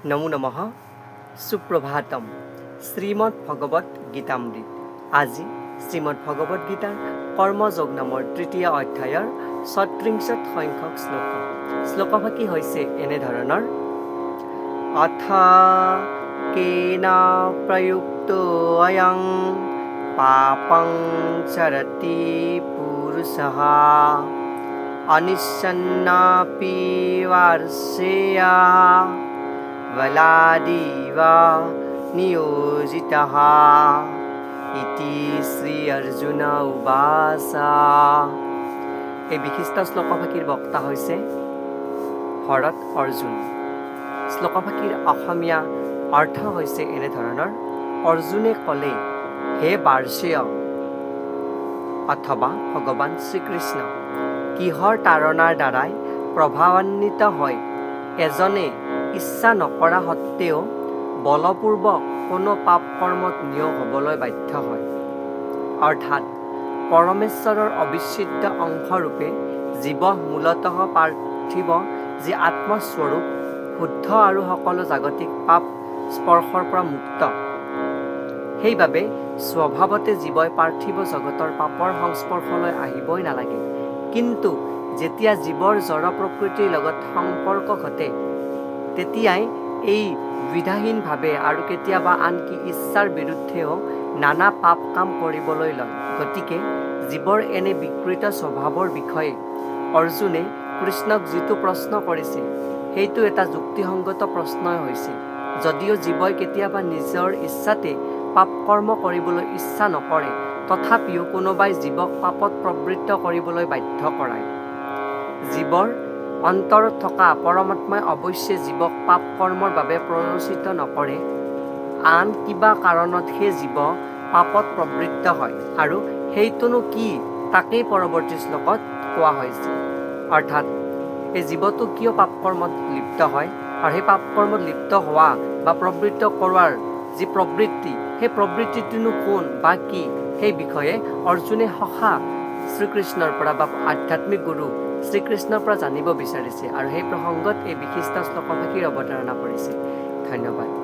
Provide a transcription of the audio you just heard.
নমো নমঃ সুপ্ৰভাতম শ্ৰীমদ ভগবত গীতামৃত আজি শ্ৰীমদ ভগবত গীতাৰ কৰ্মযোগ নামৰ তৃতীয় অধ্যায়ৰ ৩৬ সংখ্যক শ্লোকভাগী হৈছে এনেধৰণৰ অথ কেনা প্ৰযুক্তো অয়ং পাপং চৰতি পুৰুষঃ অনিচ্ছন্নাপি বাৰ্ষেয়া বলাদিবা নিয়োজিতঃ ইতি শ্ৰী অৰ্জুন উবাচা। এই বিশিষ্ট শ্লোকভাগীৰ বক্তা হৈছে ভৰত অৰ্জুন। শ্লোকভাগীৰ অসমীয়া অৰ্থ হৈছে এনেধৰণৰ অৰ্জুনে ক'লে, হে বাৰ্ষেয় অথবা ভগৱান শ্ৰীকৃষ্ণ, কিহৰ তাৰণাৰ দ্বাৰাই প্ৰভাৱান্বিত হয় এজনে ইচ্ছা নকৰা সত্ত্বেও বলপূৰ্বক কোনো পাপ কৰ্মত নিয়োগ হ'বলৈ বাধ্য হয়। অৰ্থাৎ পৰমেশ্বৰৰ অবিচ্ছেদ্য অংশৰূপে জীৱ মূলতঃ পাৰ্থিৱ যি আত্মস্বৰূপ শুদ্ধ আৰু সকলো জাগতিক পাপ স্পৰ্শৰ পৰা মুক্ত। সেইবাবে স্বভাৱতে জীৱই পাৰ্থিৱ জগতৰ পাপৰ সংস্পৰ্শলৈ আহিবই নালাগে। কিন্তু যেতিয়া জীৱৰ জড় প্ৰকৃতিৰ লগত সম্পৰ্ক ঘটে তেতিয়াই এই বিধাহীনভাৱে আৰু কেতিয়াবা আনকি ইচ্ছাৰ বিৰুদ্ধেও নানা পাপ কাম কৰিবলৈ লয়। গতিকে জীৱৰ এনে বিকৃত স্বভাৱৰ বিষয়ে অৰ্জুনে কৃষ্ণক যিটো প্ৰশ্ন কৰিছে সেইটো এটা যুক্তিসংগত প্ৰশ্নই হৈছে। যদিও জীৱই কেতিয়াবা নিজৰ ইচ্ছাতে পাপ কৰ্ম কৰিবলৈ ইচ্ছা নকৰে, তথাপিও কোনোবাই জীৱক পাপত প্ৰবৃত্ত কৰিবলৈ বাধ্য কৰায়। জীৱৰ অন্তৰত থকা পৰমাত্মাই অৱশ্যে জীৱক পাপ কৰ্মৰ বাবে প্ৰৰোচিত নকৰে, আন কিবা কাৰণত সেই জীৱ পাপত প্ৰবৃত্ত হয়, আৰু সেইটোনো কি তাকেই পৰৱৰ্তী শ্লোকত কোৱা হৈছে। অৰ্থাৎ এই জীৱটো কিয় পাপ কৰ্মত লিপ্ত হয় আৰু সেই পাপ কৰ্মত লিপ্ত হোৱা বা প্ৰবৃত্ত কৰোৱাৰ যি প্ৰবৃত্তি, সেই প্ৰবৃত্তিটোনো কোন বা কি, সেই বিষয়ে অৰ্জুনে সখা শ্ৰীকৃষ্ণৰ পৰা বা আধ্যাত্মিক গুৰু শ্ৰীকৃষ্ণৰ পৰা জানিব বিচাৰিছে আৰু সেই প্ৰসংগত এই বিশিষ্ট শ্লোকভাগীৰ অৱতাৰণা কৰিছে। ধন্যবাদ।